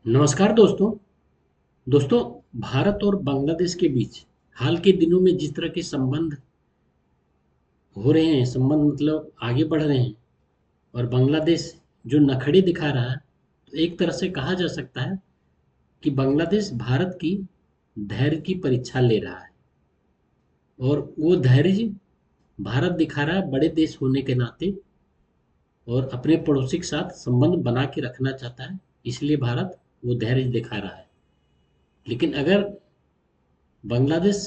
नमस्कार दोस्तों। दोस्तों, भारत और बांग्लादेश के बीच हाल के दिनों में जिस तरह के संबंध हो रहे हैं, संबंध मतलब आगे बढ़ रहे हैं और बांग्लादेश जो नखड़े दिखा रहा है, तो एक तरह से कहा जा सकता है कि बांग्लादेश भारत की धैर्य की परीक्षा ले रहा है। और वो धैर्य भारत दिखा रहा है बड़े देश होने के नाते, और अपने पड़ोसी के साथ संबंध बना के रखना चाहता है। इसलिए भारत वो धैर्य दिखा रहा है। लेकिन अगर बांग्लादेश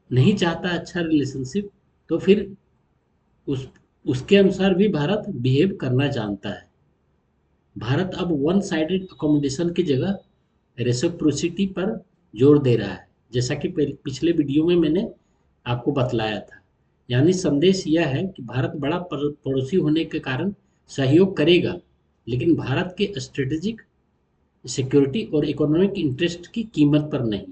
नहीं चाहता अच्छा रिलेशनशिप, तो फिर उस उसके अनुसार भी भारत बिहेव करना जानता है। भारत अब वन साइडेड अकोमोडेशन की जगह रेसिप्रोसिटी पर जोर दे रहा है, जैसा कि पिछले वीडियो में मैंने आपको बतलाया था। यानी संदेश यह है कि भारत बड़ा पड़ोसी होने के कारण सहयोग करेगा, लेकिन भारत के स्ट्रेटेजिक सिक्योरिटी और इकोनॉमिक इंटरेस्ट की कीमत पर नहीं।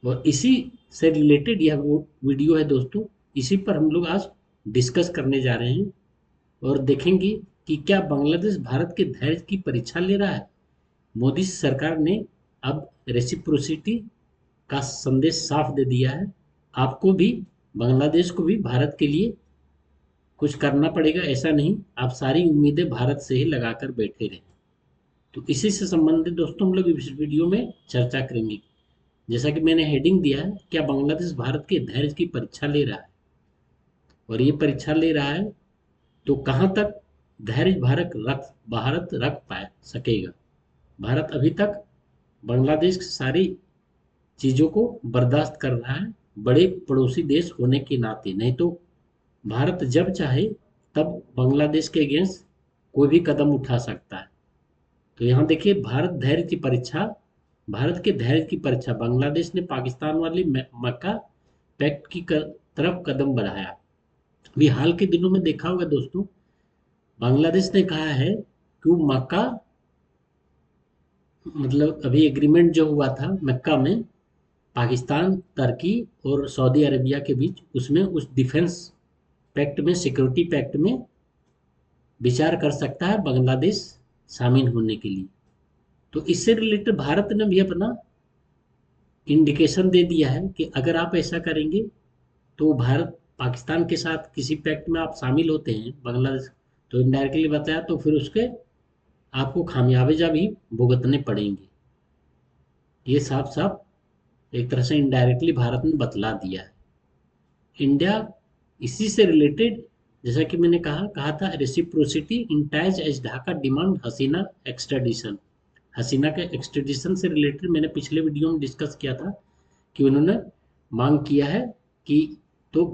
और इसी से रिलेटेड यह वो वीडियो है दोस्तों। इसी पर हम लोग आज डिस्कस करने जा रहे हैं और देखेंगे कि क्या बांग्लादेश भारत के धैर्य की परीक्षा ले रहा है। मोदी सरकार ने अब रेसिप्रोसिटी का संदेश साफ दे दिया है। आपको भी, बांग्लादेश को भी भारत के लिए कुछ करना पड़ेगा, ऐसा नहीं आप सारी उम्मीदें भारत से ही लगाकर बैठे रहें। तो इसी से संबंधित दोस्तों हम लोग इस वीडियो में चर्चा करेंगे। जैसा कि मैंने हेडिंग दिया है, क्या बांग्लादेश भारत के धैर्य की परीक्षा ले रहा है। और ये परीक्षा ले रहा है तो कहाँ तक धैर्य भारत रख पाए सकेगा। भारत अभी तक बांग्लादेश की सारी चीज़ों को बर्दाश्त कर रहा है, बड़े पड़ोसी देश होने के नाते। नहीं तो भारत जब चाहे तब बांग्लादेश के अगेंस्ट कोई भी कदम उठा सकता है। तो यहाँ देखिए, भारत के धैर्य की परीक्षा बांग्लादेश ने पाकिस्तान वाली मक्का पैक्ट की तरफ कदम बढ़ाया। अभी हाल के दिनों में देखा होगा दोस्तों, बांग्लादेश ने कहा है कि वो मक्का, मतलब अभी एग्रीमेंट जो हुआ था मक्का में, पाकिस्तान, तुर्की और सऊदी अरेबिया के बीच, उसमें उस डिफेंस पैक्ट में, सिक्योरिटी पैक्ट में विचार कर सकता है बांग्लादेश शामिल होने के लिए। तो इससे रिलेटेड भारत ने भी अपना इंडिकेशन दे दिया है कि अगर आप ऐसा करेंगे तो भारत पाकिस्तान के साथ किसी पैक्ट में आप शामिल होते हैं, बांग्लादेश, तो इनडायरेक्टली बताया तो फिर उसके आपको खामियाजा भी भुगतने पड़ेंगे। ये साफ साफ एक तरह से इनडायरेक्टली भारत ने बतला दिया है। इंडिया इसी से रिलेटेड, जैसा कि मैंने कहा था, रेसिप्रोसिटी इन टाइज एज ढाका डिमांड हसीना एक्सट्रेडिशन। हसीना के एक्सट्रेडिशन से रिलेटेड मैंने पिछले वीडियो में डिस्कस किया था कि उन्होंने मांग किया है कि तो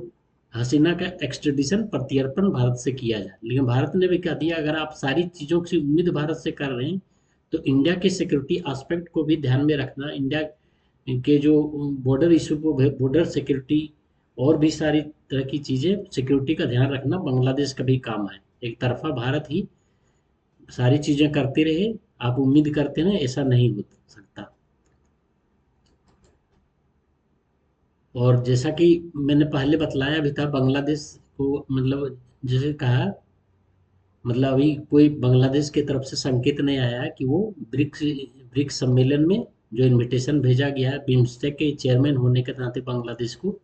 हसीना का एक्सट्रेडिशन, प्रत्यर्पण भारत से किया जाए। लेकिन भारत ने भी कह दिया, अगर आप सारी चीज़ों की उम्मीद भारत से कर रहे हैं तो इंडिया के सिक्योरिटी एस्पेक्ट को भी ध्यान में रखना। इंडिया के जो बॉर्डर इशू को, बॉर्डर सिक्योरिटी और भी सारी तरह की चीज़ें, सिक्योरिटी का ध्यान रखना बांग्लादेश का भी काम है। एक तरफा भारत ही सारी चीज़ें करते रहे, आप उम्मीद करते हैं, ऐसा नहीं हो सकता। और जैसा कि मैंने पहले बतलाया भी था, बांग्लादेश को मतलब जैसे कहा, मतलब अभी कोई बांग्लादेश की तरफ से संकेत नहीं आया है कि वो ब्रिक्स ब्रिक्स सम्मेलन में जो इनविटेशन भेजा गया है बिम्स्टेक के चेयरमैन होने के नाते बांग्लादेश को,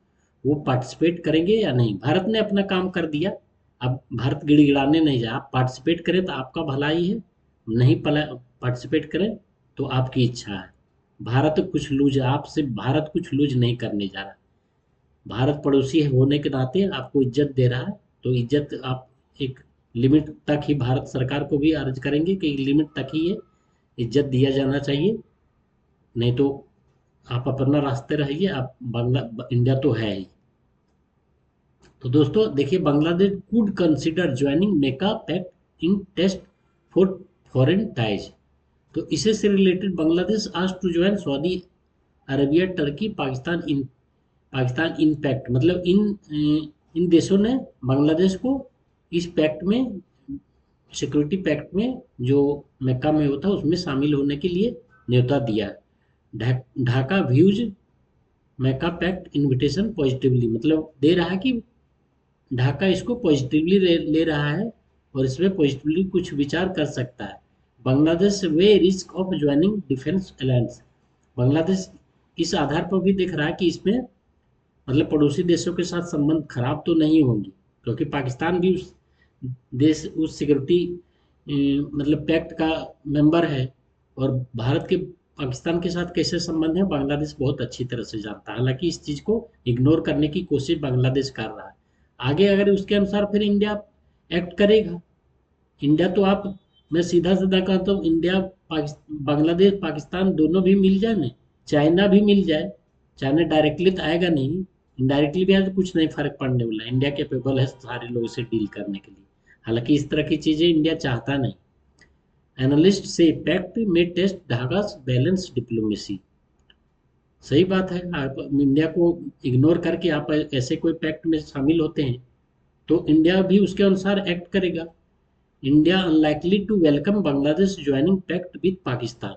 वो पार्टिसिपेट करेंगे या नहीं। भारत ने अपना काम कर दिया, अब भारत गिड़गिड़ाने नहीं जाए। आप पार्टिसिपेट करें तो आपका भलाई है, नहीं पार्टिसिपेट करें तो आपकी इच्छा है। भारत कुछ लूज आपसे भारत कुछ लूज नहीं करने जा रहा। भारत पड़ोसी होने के नाते आपको इज्जत दे रहा है, तो इज्जत आप एक लिमिट तक ही, भारत सरकार को भी अर्ज करेंगे कि लिमिट तक ही ये इज्जत दिया जाना चाहिए। नहीं तो आप अपना रास्ते रहिए, आप इंडिया तो है ही। तो दोस्तों देखिए, Bangladesh could consider joining Mecca pact in test for foreign ties. तो इसे से रिलेटेड बांग्लादेश आज to join Saudi Arabia, Turkey, Pakistan in pact, मतलब इन देशों ने बांग्लादेश को इस पैक्ट में, सिक्योरिटी पैक्ट में जो मक्का में होता है उसमें शामिल होने के लिए न्योता दिया। ढाका व्यूज मक्का पैक्ट इनविटेशन पॉजिटिवली, मतलब दे रहा है कि ढाका इसको पॉजिटिवली ले रहा है और इसमें पॉजिटिवली कुछ विचार कर सकता है। Bangladesh weigh risk of joining defence alliance. Bangladesh इस आधार पर भी देख रहा है कि इसमें मतलब पड़ोसी देशों के साथ संबंध खराब तो नहीं होंगे, क्योंकि पाकिस्तान भी उस देश उस सिक्योरिटी मतलब पैक्ट का मेंबर है। और भारत के पाकिस्तान के साथ कैसे संबंध है बांग्लादेश बहुत अच्छी तरह से जानता है। हालांकि इस चीज़ को इग्नोर करने की कोशिश बांग्लादेश कर रहा है। आगे अगर उसके अनुसार फिर इंडिया एक्ट करेगा। इंडिया तो आप मैं सीधा सीधा कहता हूँ, इंडिया बांग्लादेश पाकिस्तान दोनों भी मिल जाए ना, चाइना भी मिल जाए। चाइना डायरेक्टली तो आएगा नहीं, इनडायरेक्टली भी आए तो कुछ नहीं फर्क पड़ने वाला। इंडिया कैपेबल है सारे लोगों से डील करने के लिए। हालांकि इस तरह की चीजें इंडिया चाहता नहीं। एनालिस्ट से पैक्ट में टेस्ट ढाका बैलेंस डिप्लोमेसी। सही बात है। आप इंडिया को इग्नोर करके आप ऐसे कोई पैक्ट में शामिल होते हैं तो इंडिया भी उसके अनुसार एक्ट करेगा। India unlikely to welcome Bangladesh joining pact with Pakistan.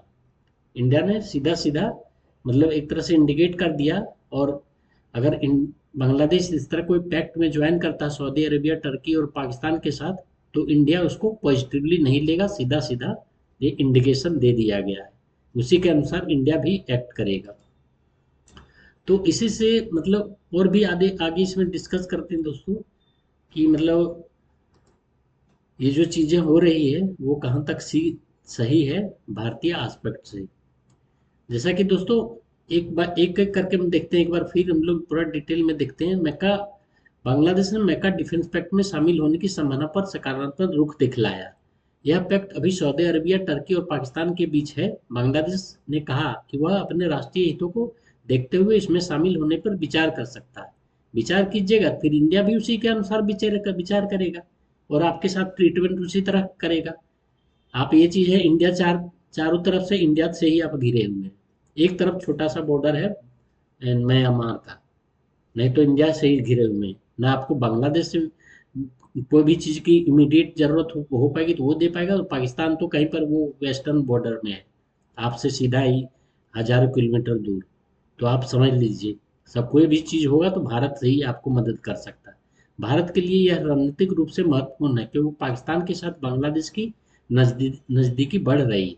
India ने सीधा सीधा मतलब एक तरह से इंडिकेट कर दिया। और अगर बांग्लादेश इस तरह कोई पैक्ट में ज्वाइन करता है सऊदी अरेबिया, टर्की और पाकिस्तान के साथ, तो इंडिया उसको पॉजिटिवली नहीं लेगा। सीधा सीधा ये इंडिकेशन दे दिया गया है, उसी के अनुसार इंडिया भी एक्ट करेगा। तो इसी से मतलब और भी आगे आगे इसमें डिस्कस करते हैं दोस्तों कि मतलब ये जो चीज़ें हो रही है वो कहाँ तक सही है भारतीय एस्पेक्ट से। जैसा कि दोस्तों एक बार एक एक करके हम देखते हैं, एक बार फिर हम लोग पूरा डिटेल में देखते हैं। मैका बांग्लादेश ने मैका डिफेंस पैक्ट में शामिल होने की संभावना पर सकारात्मक रुख दिखलाया। यह पैक्ट अभी सऊदी अरबिया, टर्की और पाकिस्तान के बीच है। बांग्लादेश ने कहा कि वह अपने राष्ट्रीय हितों को देखते हुए इसमें शामिल होने पर विचार कर सकता है। विचार कीजिएगा, फिर इंडिया भी उसी के अनुसार विचार करेगा और आपके साथ ट्रीटमेंट उसी तरह करेगा। आप ये चीज़ है, इंडिया चारों तरफ से इंडिया से ही आप घिरे हुए हैं। एक तरफ छोटा सा बॉर्डर है म्यांमार का, नहीं तो इंडिया से ही घिरे हुए हैं। ना आपको बांग्लादेश से कोई भी चीज़ की इमीडिएट जरूरत हो पाएगी तो वो दे पाएगा। और पाकिस्तान तो कहीं पर वो वेस्टर्न बॉर्डर में है, आपसे सीधा ही हजारों किलोमीटर दूर। तो आप समझ लीजिए, सब कोई भी चीज़ होगा तो भारत से ही आपको मदद कर सकता है। भारत के लिए यह रणनीतिक रूप से महत्वपूर्ण है क्योंकि पाकिस्तान के साथ बांग्लादेश की नज़दीकी बढ़ रही है।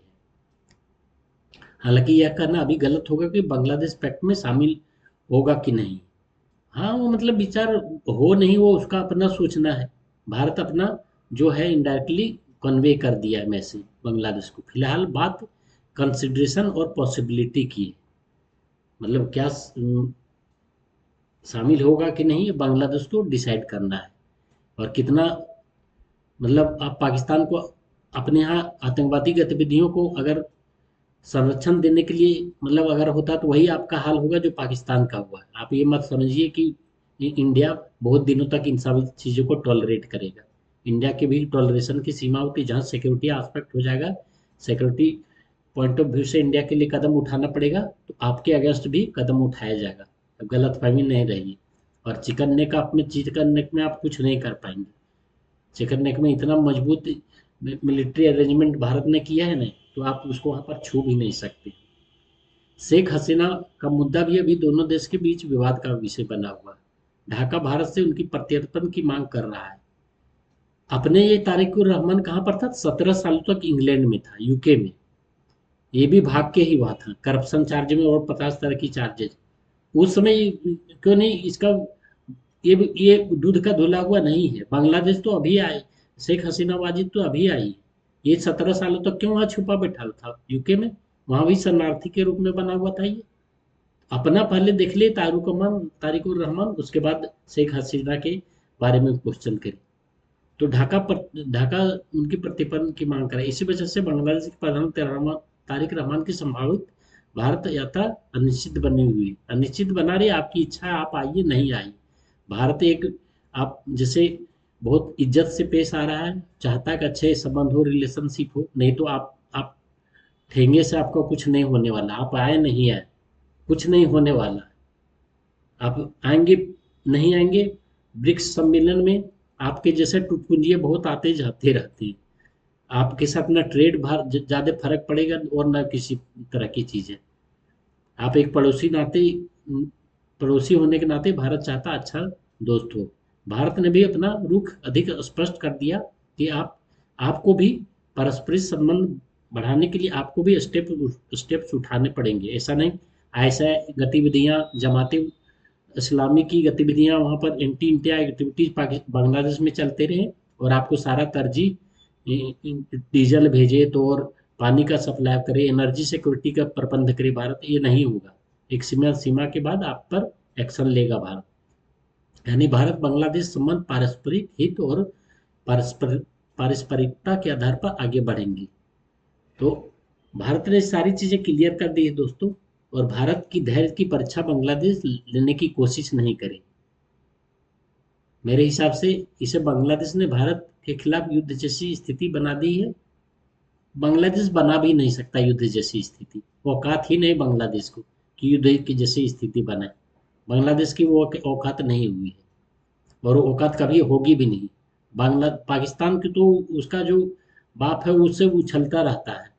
हालांकि यह कहना अभी गलत होगा कि बांग्लादेश पैक्ट में शामिल होगा कि नहीं। हाँ, वो मतलब विचार हो नहीं, वो उसका अपना सोचना है। भारत अपना जो है इनडायरेक्टली कन्वे कर दिया है मैसेज बांग्लादेश को। फिलहाल बात कंसिडरेशन और पॉसिबिलिटी की है। मतलब क्या शामिल होगा कि नहीं, ये बांग्लादेश को डिसाइड करना है। और कितना मतलब आप पाकिस्तान को अपने यहाँ आतंकवादी गतिविधियों को अगर संरक्षण देने के लिए मतलब अगर होता तो वही आपका हाल होगा जो पाकिस्तान का हुआ। आप ये मत समझिए कि इंडिया बहुत दिनों तक इन सब चीज़ों को टॉलरेट करेगा। इंडिया के भी टॉलरेशन की सीमा होती है। जहाँ सिक्योरिटी एस्पेक्ट हो जाएगा, सिक्योरिटी पॉइंट ऑफ व्यू से इंडिया के लिए कदम उठाना पड़ेगा, तो आपके अगेंस्ट भी कदम उठाया जाएगा। अब गलतफहमी नहीं रही। और चिकन नेक में आप कुछ नहीं कर पाएंगे। चिकन नेक में इतना मजबूत मिलिट्री अरेंजमेंट भारत ने किया है ना, तो आप उसको वहाँ पर छू भी नहीं सकते। शेख हसीना का मुद्दा भी अभी दोनों देश के बीच विवाद का विषय बना हुआ है। ढाका भारत से उनकी प्रत्यर्पण की मांग कर रहा है। अपने ये तारिकुर रहमान कहाँ पर था? 17 सालों तक इंग्लैंड में था, यूके में। ये भी भाग के ही हुआ था करप्शन चार्ज में और 50 तरह की चार्जेज। उस समय क्यों नहीं इसका ये दूध का धुला हुआ नहीं है। बांग्लादेश तो अभी आए, शेख हसीना वाजिद तो अभी आई। ये 17 सालों तक क्यों वहाँ छुपा बैठा था यूके में? वहाँ भी शरणार्थी के रूप में बना हुआ था ये। अपना पहले देख ले तारिकुर रहमान, उसके बाद शेख हसीना के बारे में क्वेश्चन करें। तो ढाका उनकी प्रत्यर्पण की मांग करे। इसी वजह से बांग्लादेश के प्रधानमंत्री तारिक रहमान की संभावित भारत यात्रा अनिश्चित बनी हुई है। अनिश्चित बना रही, आपकी इच्छा है आप आइए, नहीं आइए। भारत एक आप जैसे बहुत इज्जत से पेश आ रहा है, चाहता है कि अच्छे संबंध हो, रिलेशनशिप हो। नहीं तो आप ठेंगे से आपको कुछ नहीं होने वाला। आप आए नहीं आए, कुछ नहीं होने वाला। आप आएंगे नहीं आएंगे ब्रिक्स सम्मेलन में, आपके जैसे टुटपुंजिये बहुत आते जाते रहते हैं। आपके साथ ना ट्रेड ज़्यादा फर्क पड़ेगा और ना किसी तरह की चीज़ें। आप एक पड़ोसी होने के नाते भारत चाहता अच्छा दोस्त हो। भारत ने भी अपना रुख अधिक स्पष्ट कर दिया कि आपको भी पारस्परिक संबंध बढ़ाने के लिए आपको भी स्टेप्स उठाने पड़ेंगे। ऐसा नहीं, ऐसा गतिविधियां जमाते इस्लामी की गतिविधियां वहां पर एंटी इंडिया एक्टिविटीज बांग्लादेश में चलते रहे और आपको सारा तरजीह डीजल भेजे तो और पानी का सप्लाई करे, एनर्जी सिक्योरिटी का प्रबंध करे भारत, ये नहीं होगा। एक सीमा सीमा के बाद आप पर एक्शन लेगा भारत। यानी भारत बांग्लादेश संबंध पारस्परिक हित और पारस्पर पारस्परिकता के आधार पर आगे बढ़ेंगी। तो भारत ने सारी चीजें क्लियर कर दी है दोस्तों, और भारत की धैर्य की परीक्षा बांग्लादेश लेने की कोशिश नहीं करे। मेरे हिसाब से इसे बांग्लादेश ने भारत के खिलाफ युद्ध जैसी स्थिति बना दी है। बांग्लादेश बना भी नहीं सकता युद्ध जैसी स्थिति, औकात ही नहीं बांग्लादेश को कि युद्ध की जैसी स्थिति बनाए। बांग्लादेश की वो औकात नहीं हुई है और वो औकात कभी होगी भी नहीं। पाकिस्तान की तो उसका जो बाप है उससे उछलता रहता है,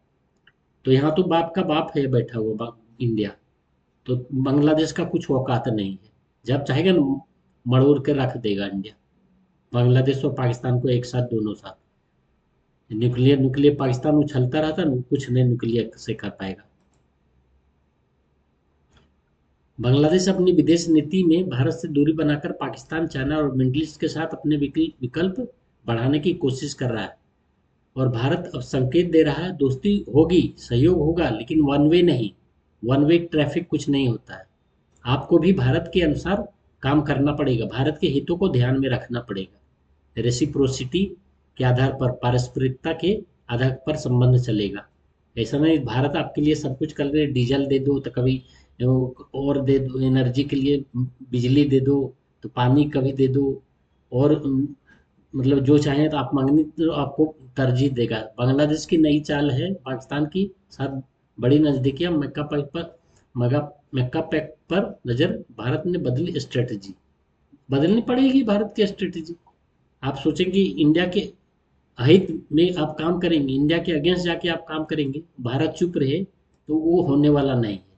तो यहाँ तो बाप का बाप है बैठा हुआ इंडिया। तो बांग्लादेश का कुछ औकात नहीं है, जब चाहेगा ना मड़ोड़ के रख देगा इंडिया बांग्लादेश और पाकिस्तान को एक साथ, दोनों साथ। न्यूक्लियर न्यूक्लियर पाकिस्तान उछलता रहता, कुछ नहीं न्यूक्लियर से कर पाएगा। बांग्लादेश अपनी विदेश नीति में भारत से दूरी बनाकर पाकिस्तान, चाइना और मिडिल ईस्ट के साथ अपने विकल्प बढ़ाने की कोशिश कर रहा है। और भारत अब संकेत दे रहा है दोस्ती होगी, सहयोग होगा, लेकिन वन वे नहीं। वन वे ट्रैफिक कुछ नहीं होता है। आपको भी भारत के अनुसार काम करना पड़ेगा, भारत के हितों को ध्यान में रखना पड़ेगा। रेसिप्रोसिटी के आधार पर, पारस्परिकता के आधार पर संबंध चलेगा। ऐसा नहीं भारत आपके लिए सब कुछ कर रहे, डीजल दे दो तो कभी और दे दो, एनर्जी के लिए बिजली दे दो तो पानी कभी दे दो, और मतलब जो चाहें तो आप मांगनी तो आपको तरजीह देगा। बांग्लादेश की नई चाल है पाकिस्तान की साथ बड़ी नजदीकियां, मक्का पैक्ट पर नजर। भारत ने बदली स्ट्रेटजी, बदलनी पड़ेगी भारत की स्ट्रेटजी। आप सोचेंगे इंडिया के हित में आप काम करेंगे, इंडिया के अगेंस्ट जाके आप काम करेंगे, भारत चुप रहे, तो वो होने वाला नहीं है।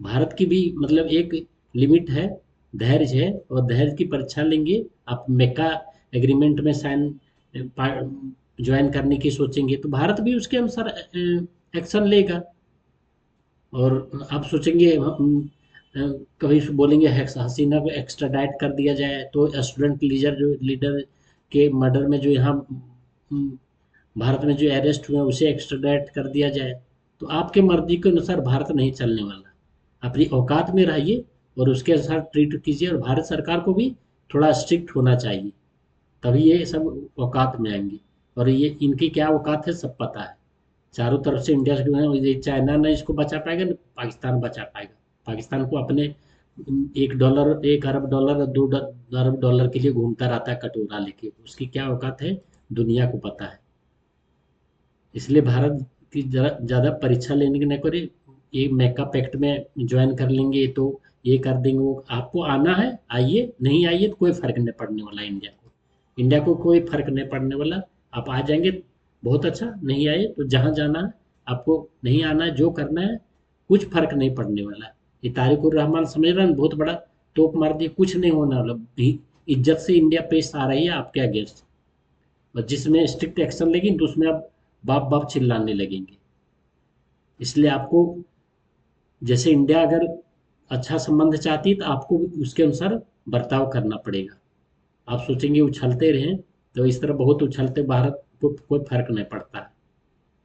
भारत की भी मतलब एक लिमिट है, धैर्य है, और धैर्य की परीक्षा लेंगे। आप मेका एग्रीमेंट में साइन ज्वाइन करने की सोचेंगे तो भारत भी उसके अनुसार एक्शन लेगा। और आप सोचेंगे कभी बोलेंगे हसीना को एक्स्ट्राडाइट कर दिया जाए तो स्टूडेंट लीडर के मर्डर में जो यहाँ भारत में जो अरेस्ट हुए उसे एक्स्ट्राडाइट कर दिया जाए, तो आपके मर्जी के अनुसार भारत नहीं चलने वाला। अपनी औकात में रहिए और उसके अनुसार ट्रीट कीजिए, और भारत सरकार को भी थोड़ा स्ट्रिक्ट होना चाहिए, तभी ये सब औकात में आएंगे। और ये इनकी क्या औकात है सब पता है। चारों तरफ से इंडिया से चाइना नहीं इसको बचा पाएगा, न पाकिस्तान बचा पाएगा। पाकिस्तान को अपने $1, $1 अरब, $2 अरब के लिए घूमता रहता है कटोरा लेके, उसकी क्या औकात है दुनिया को पता है। इसलिए भारत की ज़्यादा परीक्षा लेने की न करे। ये मैका पैक्ट में ज्वाइन कर लेंगे तो ये कर देंगे, वो आपको आना है आइए, नहीं आइए तो कोई फर्क नहीं पड़ने वाला इंडिया को। इंडिया को कोई फर्क नहीं पड़ने वाला। आप आ जाएंगे बहुत अच्छा, नहीं आए तो जहाँ जाना है आपको, नहीं आना है जो करना है, कुछ फर्क नहीं पड़ने वाला। ये तारिक उर रहमान समझ रहे हैं, बहुत बड़ा तोप मार दिया, कुछ नहीं होना वाला। इज्जत से इंडिया पेश आ रही है आपके अगेंस्ट, और जिसमें स्ट्रिक्ट एक्शन लेगी तो उसमें आप बाप बाप चिल्लाने लगेंगे। इसलिए आपको, जैसे इंडिया अगर अच्छा संबंध चाहती है तो आपको भी उसके अनुसार बर्ताव करना पड़ेगा। आप सोचेंगे उछलते रहें तो इस तरह बहुत उछलते भारत को कोई फर्क नहीं पड़ता है।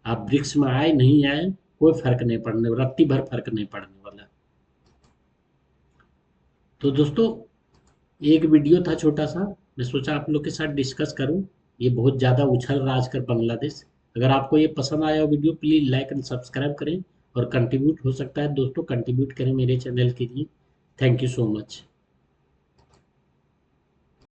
आप ब्रिक्स में आए नहीं आए कोई फर्क नहीं पड़ने वाला, रत्ती भर फर्क नहीं पड़ने वाला। तो दोस्तों एक वीडियो था छोटा सा, मैं सोचा आप लोग के साथ डिस्कस करूं। ये बहुत ज़्यादा उछल रहा आजकल बांग्लादेश। अगर आपको ये पसंद आया video please like and subscribe करें, और कंट्रीब्यूट हो सकता है दोस्तों कंट्रीब्यूट करें मेरे चैनल के लिए। Thank you so much.